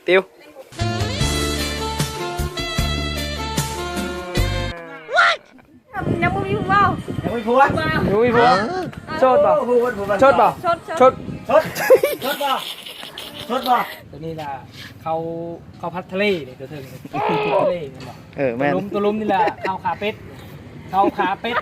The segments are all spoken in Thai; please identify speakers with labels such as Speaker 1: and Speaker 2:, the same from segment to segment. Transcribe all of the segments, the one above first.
Speaker 1: ติว
Speaker 2: ยังไม่มีผัว
Speaker 3: ยังไม่ผัว
Speaker 1: นุ้ยผัวโชดบ่โชดบ่
Speaker 2: ชด
Speaker 1: โชด
Speaker 3: ชดบ่ชดบ่
Speaker 1: ตัวนี้ล่ะเขาพัดทะเลนี่ตัวเธอทะเลนี่บ่
Speaker 3: แม่น
Speaker 1: ตัวลุมนี่แหละข้าวขาเป็ดข้าวขาเป็ด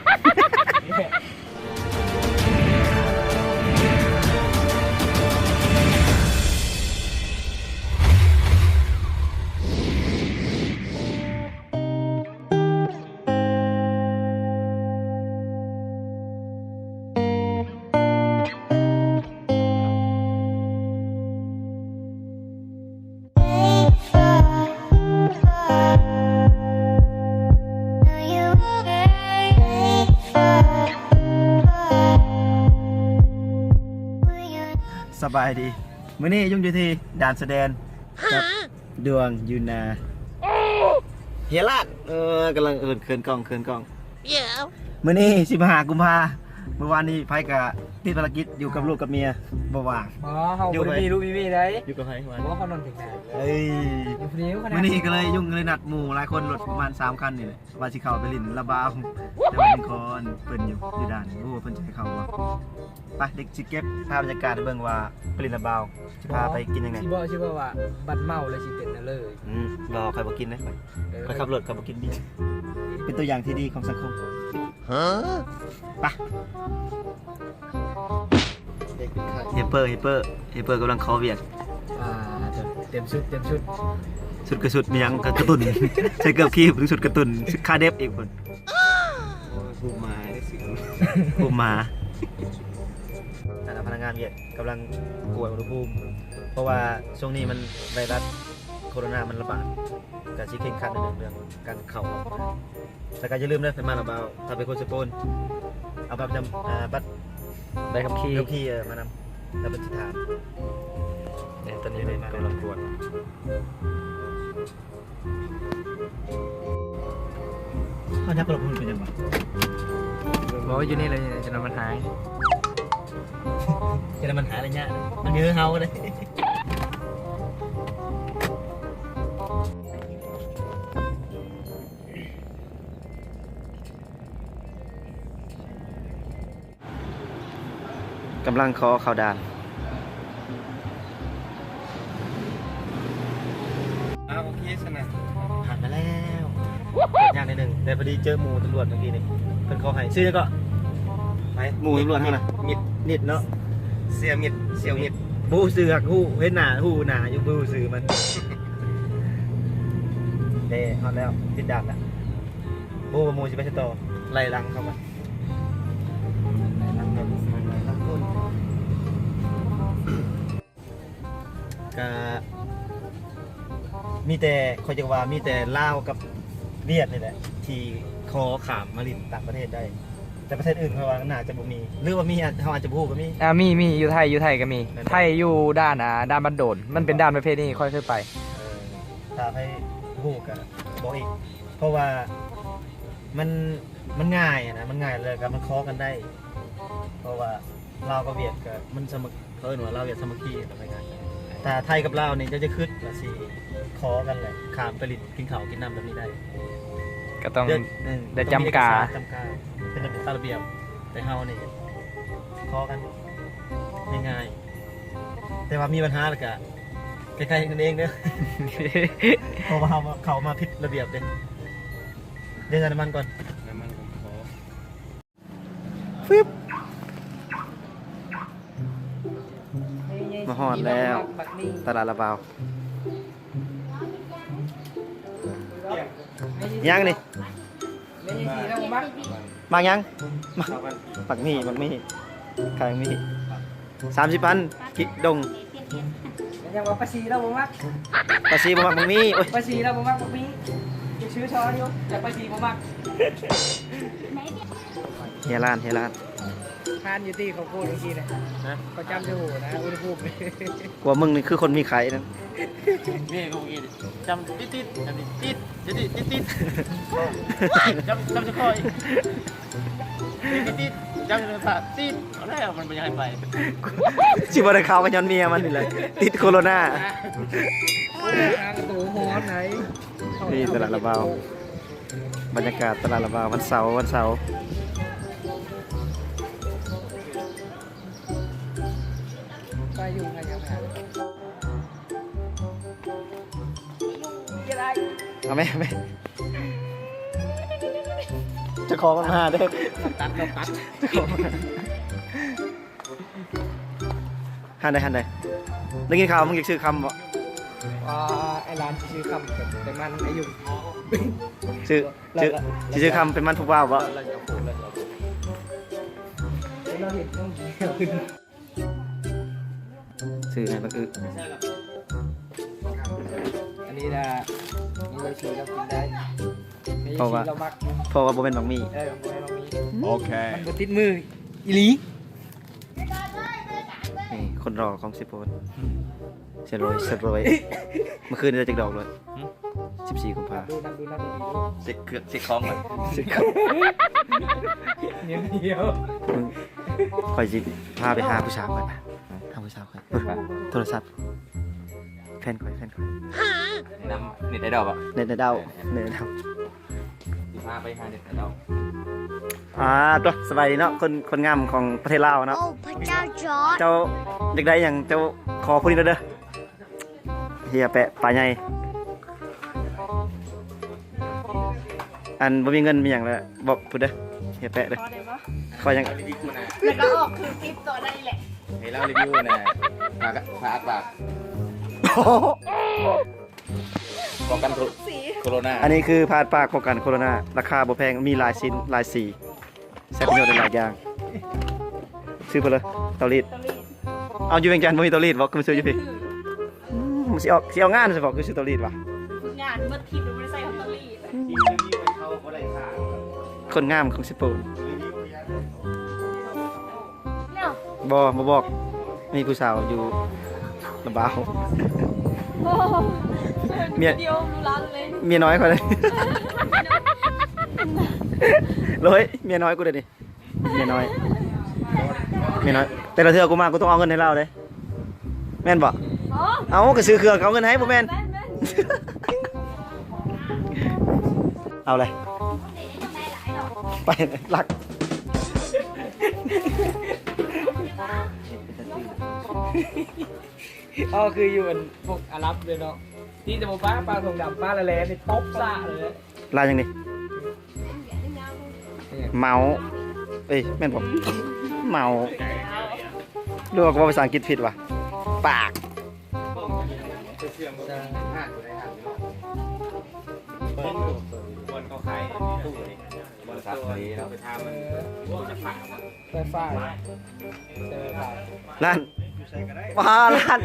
Speaker 3: สบายดีมื้อนี้ยุ่งอยู่ที่ด่านแสดงกับดวงยูนาเฮียลาดกำลังเขินกล้องมื้อนี้15 กุมภาเมื่อวานนี้ไผกะติดภารกิจอยู่กับลูกกับเมียบ่ว่าง
Speaker 1: อ๋อเขาบ่มีลูกมีได้
Speaker 3: อยู่กับไผวะ
Speaker 1: เพราะเขานอนถึงไหน
Speaker 3: เฮ้ย
Speaker 1: อยู่คนเดียวขนาด
Speaker 3: มื้อนี้ก็เลยยุ่งเลยนัดหมู่หลายคนรถประมาณ3คันนี่แหละว่าสิเข้าไปลินระบาวแต่ว่าเป็นคนเพิ่นอยู่ด่านโอ้เพิ่นจะให้เข้าบ่ไปเด็กสิเก็บภาพบรรยากาศให้เบิ่งว่าไปลินระบาวสิพาไปกินยังไง
Speaker 1: ชิบ่ว่าบัดเมาเลยสิเป็นนั่นเลย
Speaker 3: รอใครบอกกินนะใครขับรถใครบอกกินดีเป็นตัวอย่างที่ดีของสังคมไปเฮเปอร์กำลังคอเวียด
Speaker 1: เต็มชุด
Speaker 3: สุดกระสุดมียังกระตุนใช้เกือบคีบหรือสุดกระตุนคาเดฟอีกคนภูมาพนักงานเวียดกำลังกวดอุณหภูมิเพราะว่าช่วงนี้มันไวรัสโคโรนามันระบาดการชี้เข่งขัดในเรื่องการเข่าแต่ก็อย่าลืมนะเป็นมาระบาดถ้าเป็นคนสปูนเอาบัตรประจำบัตร
Speaker 1: ใบขับขี่
Speaker 3: มานำแล้วเป็นสิทธาตอนนี้เลยกำลังตรวจเขายักษ์กระโดดมันเป็นยังไง
Speaker 1: บอกว่าอยู่นี่เลยจะนำมันหาย
Speaker 3: จะได้มันหาอะไรเงี้ยมันเยอะเฮาเลยกำลังขอข่าวดานโอเคสนะผ่านมาแล้วอย่างนิดหนึ่งแต่พอดีเจอหมูตำรวจเมื่อกี้นี่เป็นขอให้ซื้อก็ไปหมูตำรวจเท่านั้นมิดนิดเนาะเสียมิดเสียวมิดบูซื้อหักหูเห็นหนาหูหนาอยู่บูซื้อมันเด้ฮอดแล้วติดด่านแล้วบูกับหมูจะไปต่อไล่ลังเข้ามาไล่ลังเข้าไล่ลังต้นก็มีแต่คอยจังว่ามีแต่ลาวกับเวียดนี่แหละที่คอขามมาลินต่างประเทศได้แต่ประเทศอื่นเขาว่าน่าจะบ่มีหรือว่ามีเขาอาจจะพูดก็มี
Speaker 1: มีอยู่ไทยก็มีไทยอยู่ด้านด้านบันโดนมันเป็นด้านประเภทนี้ค่อยไป
Speaker 3: ถ้าให้พูดกันบอกอีกเพราะว่ามันง่ายนะมันง่ายเลยครับมันคอกันได้ เพราะว่าลาวกับเวียดก็มันสมัครเพิ่นว่าลาวเวียดสมัครคีอะไรง่ายแต่ไทยกับลาวนี่จะขึ้นละสิคอกันเลยขามไปลินกินข้าวกินน้ำแบบนี้ได้
Speaker 1: ก็ต้องได้จำกา
Speaker 3: เป็นตามระเบียบแต่เฮานี่คอกันง่ายๆแต่ว่ามีปัญหาแล้วก็ใกล้ๆกันเองเด้อ เพราะว่าเขามาผิดระเบียบเด้เดี๋ยวน้ำมันก่อนน้ำมันผมขอฟึบมาฮอดแล้วตลาดละเบายังนี่บางยังปักมีขายมี30,000กิดง
Speaker 1: ยังว่าภาษีเราบ่มัก
Speaker 3: ภาษีบ่มักบ่มีโอ้ย
Speaker 1: ภาษีเราบ่มักบ่มีชื่อช้อนอยู่แต่ภาษีบ่มัก
Speaker 3: เฮียร้าน
Speaker 1: ทานอยู่ที่เขาพูดเมื่อกี้นะเขาจำจะหูนะอุณหภูมิ
Speaker 3: กว่ามึงนี่คือคนมีไข่นั่น
Speaker 4: นี่กูอีจำติดจำติดจำจะคอยติด จำเป็นภาพติดเอาแล้วมันไม่ให้ไป
Speaker 3: ชิบะได้ข่าวกันย้อนเมียมันนี่เลยติดโคโรนา
Speaker 1: ทางตัวหอนไหน
Speaker 3: นี่ตลาดละเบาบรรยากาศตลาดละเบาวันเสาร์
Speaker 1: ไปอยู่ไงยังไง
Speaker 3: เอาไหมจะขอมันมาเด้อ
Speaker 4: ตัดเราตัด
Speaker 3: จะขอมาหันได้ได้ยินข่าวมึงอยากซื้อคำบ่
Speaker 1: ไอ้ร้านชื่อคำแต่มันไอ้อยู่
Speaker 3: ซื้อคำเป็นมันผู้บ่าวบ่
Speaker 4: เราจะผูกเราจะผูก
Speaker 1: เราเห็นต้องขึ้น
Speaker 3: ซื้อไหนมันคือ
Speaker 1: อันนี้นะมีใบชีเรากินได้มีใบชีเรามัก
Speaker 3: เพราะว่าบ่เป็นบักหมี่
Speaker 1: เรามี
Speaker 2: โอเค
Speaker 1: มันบ่ติดมืออีหลี
Speaker 3: นี่คนรอของสิโปนเสร็จเลยเมื่อคืนจะจักดอกเลย14 กุมภาพันธ์
Speaker 1: ดูนั่นดู
Speaker 4: เซ็กเกือบเซ็กคล้องเลย
Speaker 1: เนียวเนียว
Speaker 3: มึงคอยสิพาไปหาผู้สาวก่อนป่ะหาผู้สาวก่อนโทรศัพท์แฟนคอย
Speaker 4: นำเน็ตไอดอลป่ะ
Speaker 3: เน็ตเดา
Speaker 4: 15ไปหาเน็ตไอดอล
Speaker 3: ตัวสบายดีเนาะคนงามของประเทศลาวเนาะ
Speaker 5: โอ้พระเจ้าจอร์จ
Speaker 3: เจ้าอยากได้อย่างเจ้าขอผู้นี้เด้อเฮียแปะป่าใหญ่อันบ่มีเงินมีอย่างแล้วบอกพูดเด้อเฮียแปะเด้อขออย่าง
Speaker 4: รีวิวนะ
Speaker 5: แล้วก็ออกคือคลิปตัวนั่นแหละ
Speaker 4: ให้เล่ารีวิวนะพาปากป้องกันโคโรนา
Speaker 3: อันนี้คือพาดปากป้องกันโคโรนาราคาบ่แพงมีหลายชิ้นหลายสีใช้ประโยชน์ได้หลายอย่างซื้อไปเลยเตารีดเอาอยู่เวียงจันทน์บ่มีเตารีดบ่คือซื้ออยู่พี่มันสิเอางานสิบ่คือซื้อเตารีดว่ะ
Speaker 5: งานเมื่อทีมบริษัทของตลี
Speaker 3: คนงามของสิโปน
Speaker 5: เนี่ย
Speaker 3: บ่บอกมีผู้สาวอยู่ลำบาก
Speaker 5: โอ้
Speaker 3: เมีย
Speaker 5: เดียวรู้ร้านเลย
Speaker 3: เมียน้อยคนเลยเลยเมียน้อยกูเด้ดิเมียน้อยแต่ละเทื่อกูมากูต้องเอาเงินให้เราเด้แม่นบ่
Speaker 5: อ๋อ
Speaker 3: เอาก็ซื้อเครื่องเอาเงินให้บ่แม่น
Speaker 5: แม่น
Speaker 3: เอาเลยไปหลัก
Speaker 1: อ๋อคืออยู่เป็นพวกอาหรับเลยเนาะที่จะมาปลาทองดำปลาละแลนี่ตบซะเลย
Speaker 3: ลายยังดิเมาเอ้ยแม่นบ่เมาดูว่ากูว่าภาษาอังกฤษผิดว่ะปาก
Speaker 4: คนเขาขายตู้นี่บริษัทนี้เราไปทำมันจะฝาก
Speaker 1: ไฟฟ้าเจอผ่าน
Speaker 3: ล้านมาล้าน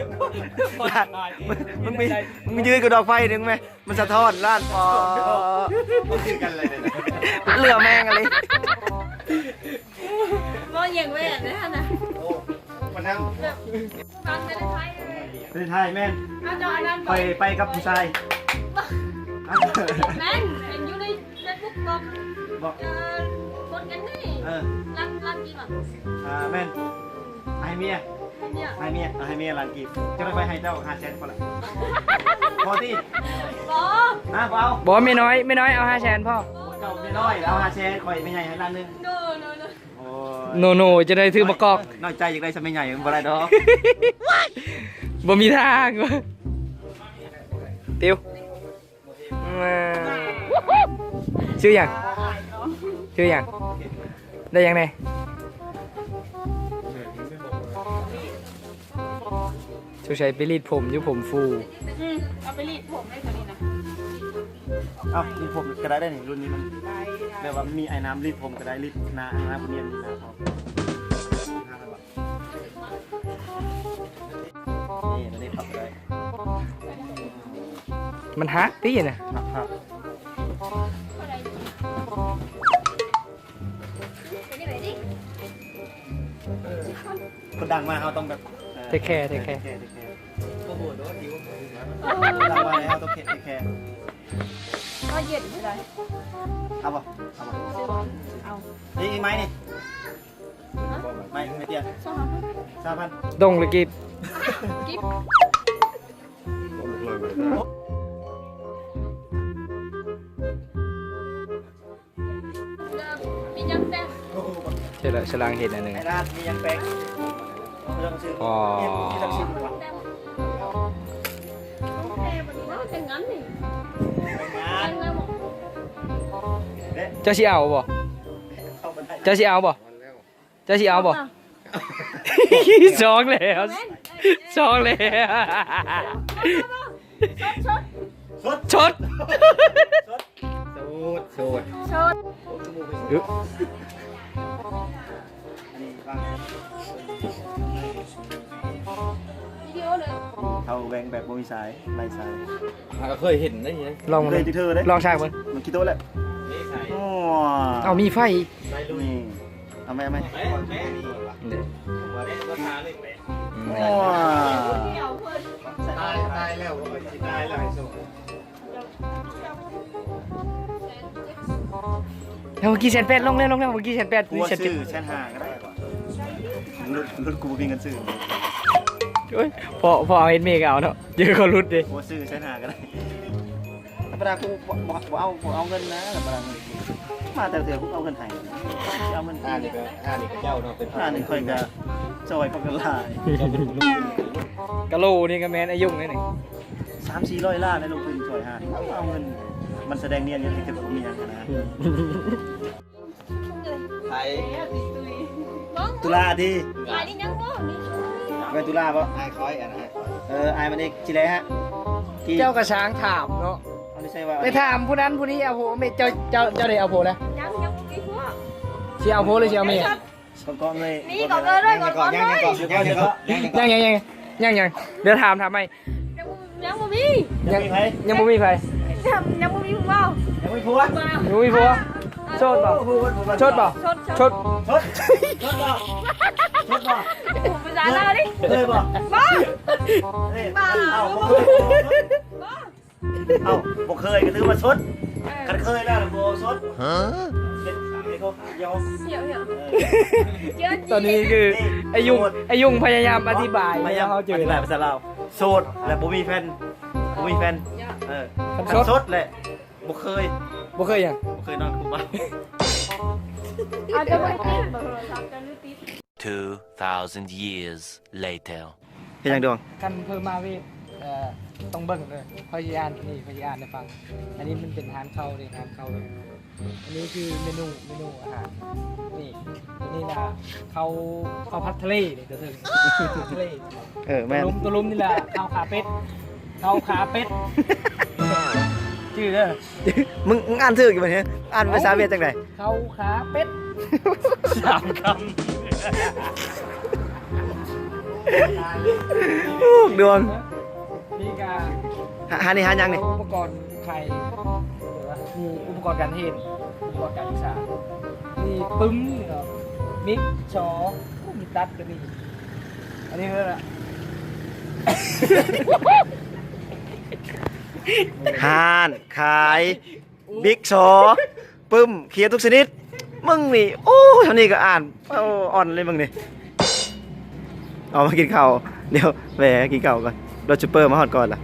Speaker 3: มึงยืนกับดอกไฟนึงไหมมันสะท้อนล้านปอ
Speaker 4: คือกันเลยเนี่ย
Speaker 3: เหลือแม่งอะไร
Speaker 5: มองอย่างแม่นะฮะนะ
Speaker 4: มันนั่ง
Speaker 5: ฟังในไทยเลย
Speaker 3: เป็นไทยแม่น
Speaker 5: มาจอนั้น
Speaker 3: ไปกับผู้ชาย
Speaker 5: แม่นเห็นอยู่ในเฟซบุ๊กบอก
Speaker 3: บอก
Speaker 5: คนกันนี่ ร้านกี่บาท
Speaker 3: แม่นให้เมีย
Speaker 5: เนี่ย
Speaker 3: ให้เมียให้เมียล้านกีบจะไปให้เจ้า500,000พอละพอที่
Speaker 5: บอ
Speaker 3: นะเปล่า
Speaker 1: บอกว่าไม่น้อยเอา500,000พ่อ
Speaker 3: เจ้าไม่น้อยเอา500,000ข่อยไม่ใหญ่ให้ล้านนึง
Speaker 5: โน
Speaker 3: โอ้
Speaker 1: โนจะได้ถือมากอก
Speaker 3: น้อยใจอยากได้ซะไม่ใหญ่มันบ่ได้ดอก
Speaker 1: บ่มีทางติวชื่ออย่างได้ยังไงชูชัยไปรีดผมอยู่ผมฟู
Speaker 5: เอาไปรีดผมได้ตัวนี้นะ
Speaker 3: เอารีดผมก็ได้นี่รุ่นนี้มันแบบว่ามีไอ้น้ำรีดผมก็ได้รีดน้ำคนเนียนน้ำพอนี่ตัวนี้ปรับได้
Speaker 1: มันฮักตี้นะ
Speaker 3: ครับ คนดังมากเขาต้องแบบ
Speaker 1: เทคแคร์
Speaker 3: โอ้โหโดนดิวดังมากเลยเขาต้องเทคแคร์
Speaker 5: ก็เย็นไปเลย
Speaker 3: เอาป่ะ
Speaker 5: เอา
Speaker 3: นี่อีกไหมนี่ ไม่เตี้ย
Speaker 5: สอง
Speaker 3: 3,000
Speaker 1: ดงเลยกิบ
Speaker 5: กิ๊บมีจังแต่
Speaker 1: เชื่อฉลางเห็นอันหนึ่ง
Speaker 3: ไอ้ร้านมียังแปลงเรื่องซื้อ
Speaker 1: อ๋อ
Speaker 3: ที่ต้องซื้อ
Speaker 5: เป็นงั้นนี่
Speaker 3: งาน
Speaker 5: เป็นงั้นหมด
Speaker 1: เจ้าสิเอาบ่
Speaker 3: เข้ามาได้
Speaker 1: เจ้าสิเอาบ่เจ้าสิเอาบ่สองแล้วสองแล้ว
Speaker 3: สด
Speaker 1: ชด
Speaker 4: สูตร
Speaker 5: ชด
Speaker 1: อึ๊บ
Speaker 3: อันนี้ฟัง
Speaker 5: วิดีโอเลย
Speaker 3: เขาแบ่งแบบบ่มีสายไร้สาย
Speaker 4: ก็เคยเห็นได้ยัง
Speaker 1: ลอง
Speaker 3: เคยที่เธอเลย
Speaker 1: ลองช่างมัน
Speaker 3: มันคิดตัวแหละ
Speaker 4: นี่ใส่
Speaker 3: อ๋อ
Speaker 1: เอามีไฟ
Speaker 3: นี่เอาไหม
Speaker 4: แม่นี่
Speaker 1: เดี๋ยว
Speaker 4: มาได้ราคาเลยแม่
Speaker 3: อ๋อ
Speaker 5: เดี่ยวเพิ่น
Speaker 4: ตายแล้วตายแล้วไอ้สู
Speaker 1: เมื่อกี้1,800ลงแล้วเมื่อกี้1,800
Speaker 3: กูว่า
Speaker 1: 1,700
Speaker 3: ซื้อแชนหาก็ได้ก่อนรุ่นกูมีเงินซื้อ
Speaker 1: โอ้ยพอเอาเห็นเมฆเอาเนาะเยอะเขารุดดิ
Speaker 3: กูซื้อแชนหาก็ได้ธรรมดากูบ่เอาเงินนะธรรมดามาแต่เถื่อกูเอาเงินให้เอาเงิน
Speaker 4: อ่านี่ก็เจ้าเนาะเป็น
Speaker 3: หนึ่งค่อยจะจอยพักกันลาย
Speaker 1: กะโหลนี่ก็แม่นอายุ่งนี่นี่
Speaker 3: 300-400 ล้านในลงทุนจอยหาเอาเงินมันแสดงเนียนยังไงเก็บกูมีอย่างนะ
Speaker 4: ไทย
Speaker 3: ตุลาดี
Speaker 5: หลายนี่ยังบ่นี่
Speaker 3: ไปตุลาปะ
Speaker 4: ไอ้คอยอันนั้น
Speaker 3: ไอ้มันเอกจิเลฮะที่
Speaker 1: เจ้ากระช้างถามเนาะ
Speaker 3: เขาไม่ใช่ว่า
Speaker 1: ไปถามผู้นั้นผู้นี้เอาโพไม่เจ้าได้เอาโพแล้ว
Speaker 5: ยังกี่พวก
Speaker 1: สิเอาโพหรือสิเอาเมฆ
Speaker 3: ก็เงย
Speaker 5: นี่ก่อนเลยด้วยก่อนเลย
Speaker 1: ยังเดี๋ยวถามไหม
Speaker 5: ยังบ่มี
Speaker 1: ยังบ่มีไฟ
Speaker 5: ยังบ่มีพวกเรา
Speaker 3: ยังไม่พัว
Speaker 1: ยังบ่มีผัวโชดบ่โชดบ่
Speaker 5: ชด
Speaker 1: โชด
Speaker 3: ชดบ่ชดบ่
Speaker 5: ภาษาลาวดิ
Speaker 3: เลยบ่
Speaker 5: บ้า
Speaker 3: เอาบ่เคยก็ถือว่าชดคันเคยแล้วบ่ชดฮะนี่เขายอม
Speaker 5: เหี่ยว
Speaker 1: ตอนนี้คือไอ้ยุ่งพยายามอธิบาย
Speaker 3: พยายาม
Speaker 1: เขาเจ
Speaker 3: อ
Speaker 1: อ
Speaker 3: ธิบายภาษาลาวโสดและบ่มีแฟนคันชดแหละบ่เคย
Speaker 1: บ่เคยยัง
Speaker 3: บ่เคยนอนคู่บ้าน
Speaker 5: อาจจะไม่ติดเบอร์โทรศัพท์จะไม่ติด
Speaker 2: 2,000 years later.
Speaker 3: เฮ็ดจังดวง
Speaker 1: กันเพิ่มมาเวทต้องเบิ่งเลยพยายามนี่พยายามให้ฟัง อันนี้มันเป็นทานเข้าเลยทานเข้าเลยอันนี้คือเมนูอาหารนี่อันนี้นะเขาพัดทะเลนี่เดี๋ยวถึงทะเล
Speaker 3: แม่น
Speaker 1: ตัวลุมนี่แหละข้าวขาเป็ดชื่อเด้อ
Speaker 3: มึงอ่านถูกอยู่บ่เนี่ยอ่านภาษาเวียดจังได๋
Speaker 1: ข้าวขาเป็ด
Speaker 3: 3 คำดวง
Speaker 1: นี่กา
Speaker 3: หานี่หายังนี่
Speaker 1: อุปกรณ์ไข่มีอุปกรณ์การเทศอุปกรณ์การศึกษามีปึ้มเนาะมิกชอมีตัดก็มีอันนี้คืออะไร
Speaker 3: หานขายบิ๊กซอปึ้มเขียนทุกชนิดมึงนี่โอ้เท่านี้ก็อ่านอ่อนเลยมึงนี่เอามากินข้าวเดี๋ยวแหวกินข้าวก่อนรถซูเปอร์มาฮอดก่อนล่ะ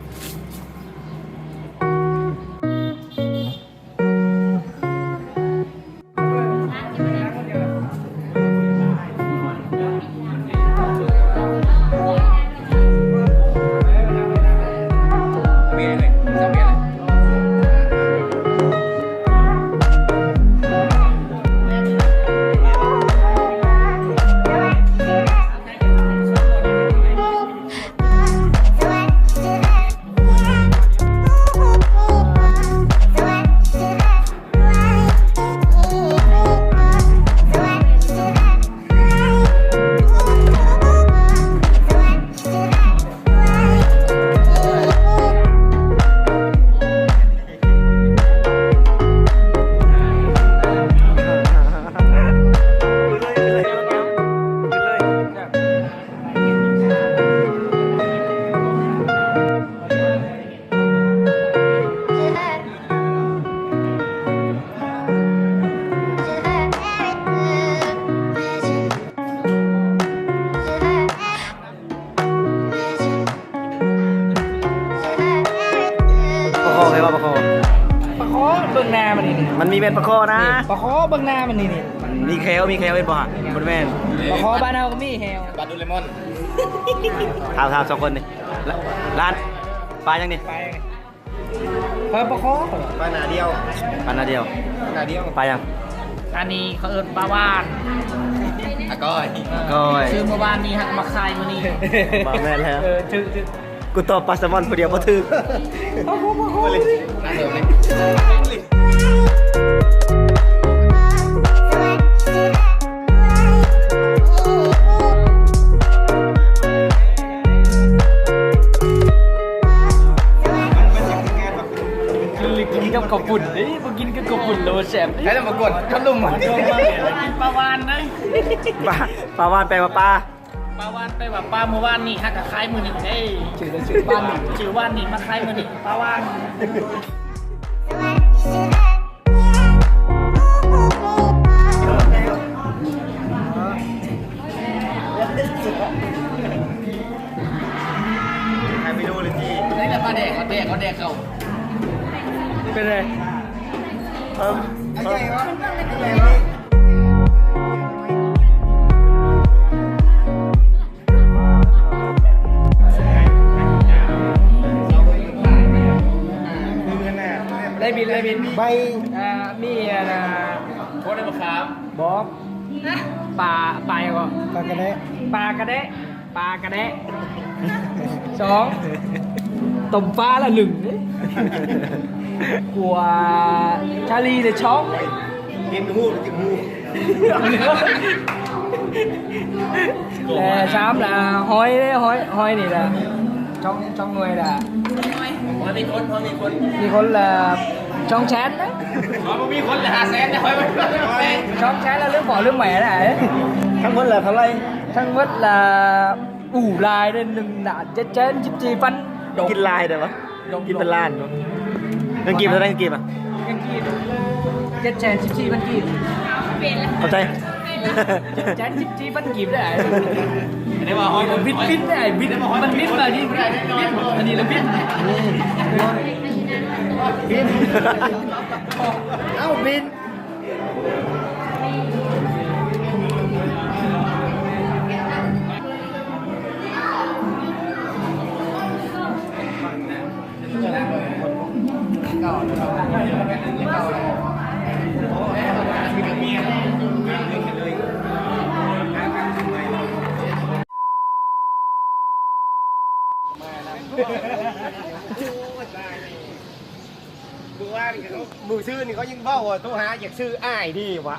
Speaker 1: บื้องหน้ามันนี่
Speaker 3: มันมีเป็นปลาคอนะ
Speaker 1: ปลาคอเบื้องหน้ามันนี่
Speaker 3: มีแคลเป็นบ่ฮะบนแม่น
Speaker 1: ปลาคอบ้านเราก็มีแฮว
Speaker 4: ปลาดูเลมอน
Speaker 3: ถาม2คนนี่ร้านปลายังนี่
Speaker 1: ไปปลาคอ
Speaker 4: ปลาหนาเดียว
Speaker 3: ปลาหน้าเดียว
Speaker 4: หนาเดียว
Speaker 3: ปลายัง
Speaker 1: อันนี้เขาเอิ้นปลาวาน
Speaker 4: อ่ะก้อย
Speaker 3: ก้อย
Speaker 1: ซื้อเมื่อวานนี้หักมาคายมื้อนี้
Speaker 3: บ่แม่นแล้ว
Speaker 1: ถึก
Speaker 3: กูตอบปลาแซลมอนผู้เดียวบ่ถึก
Speaker 4: น่าเดิมเลย
Speaker 1: กินกับกบปุ่นนี่มากินกับกบปุ่นโลแซ่บ
Speaker 4: ใครจะมากดขนมอ่ะ
Speaker 1: กินปลาวานนะ
Speaker 3: ปลาวานแปลว่าปลา
Speaker 1: ปลาวานไปว่าปลาเมื่อวานนี่หักกับคายมื้อนี้เอ้ยชื่อบ้านนี่ชื่อบ้านนี่มาคายมื้อนี้ปลาวาน
Speaker 3: ใครไม่รู้เลยจี
Speaker 1: นี่แหละปลาแดกเขาแดกเขาเป็นไง ได้บินใบมีอะไรโคตรได้บักขามบอกปลาอย่างก็ปลากระเดะปลากระเดะสองต้มฟ้าละหนึ่งกลัวชาลีเลยช็อก
Speaker 4: กินหูกินหู
Speaker 1: แต่ช้ำlà hoi này là trong người làมีคนlà trong chén đấy
Speaker 4: มีคนจะหาแสนได้ไหม
Speaker 1: trong chén là nước bỏ nước mẻ này
Speaker 3: ทั้งหมดเหลือเท่าไหร่
Speaker 1: thằng mất là ủ lại nên đừng đã chết chén chip chi phân
Speaker 3: กินลายเดี๋ยววะกินเป็นล้านเงินกีบแล้วได้เงินกีบอ่ะ
Speaker 1: cái kia chết chén chip chi phân kìm
Speaker 3: เข้าใจ
Speaker 1: chén chip chi phân kìm đấy
Speaker 4: ได้มาห้อย
Speaker 1: vít đấy vítมันvít mà đi vítอันนี้là vít vít เอ้า vít
Speaker 4: มือซื้อนี่เขายังเบ้าอ่ะตู้หาอยากซื้ออ้ายดีวะ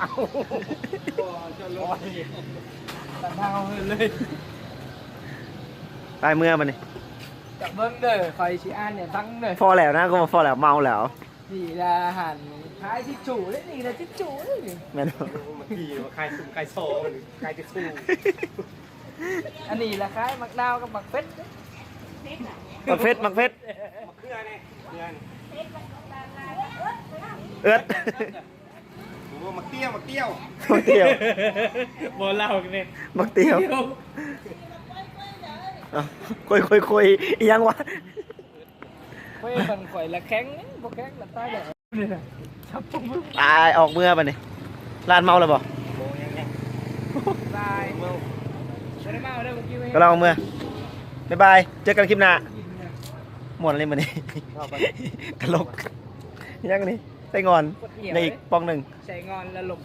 Speaker 1: ตัดเท้าเลย
Speaker 3: ตายเมื่อมันนี่
Speaker 1: จับเบิ้งเด้อคอยชี้อ่านเนี่ยตั้งเด้อ
Speaker 3: พอแล้วนะก็มาพอแล้วเมาแล้ว
Speaker 1: นี่là hẳn tháiที่chủ đấyนี่làที่chủ đấy
Speaker 3: แม่น
Speaker 4: ขี่ใครซุ่มใครโซ่ใครจะสู้
Speaker 1: อันนี้là khái mặc đaoกับ mặc phết đấy
Speaker 3: มักเพชร
Speaker 4: เครื่องนี่เครื่อง
Speaker 3: เอิร์ด
Speaker 4: โอ้มาเตี้ยว
Speaker 3: มักเตียว
Speaker 1: บอลเล่ากันเนี่ย
Speaker 3: มักเตียวคุยอีหยังวะ
Speaker 1: quê phần khỏi là kháng ấy bộ kháng là tai đẻ này nè sắp trong bước
Speaker 3: ตายออกเมื่อมันนี่ร้านเมาเลยบ่
Speaker 1: tai mau đây mau đây một kêu
Speaker 3: ก็ลองเมื่อบ๊ายบายเจอกันคลิปหน้าหมดเลยมันนี่ตลกยังนี่ได้งอนในอีกปองหนึ่ง
Speaker 1: chạy ngon là lục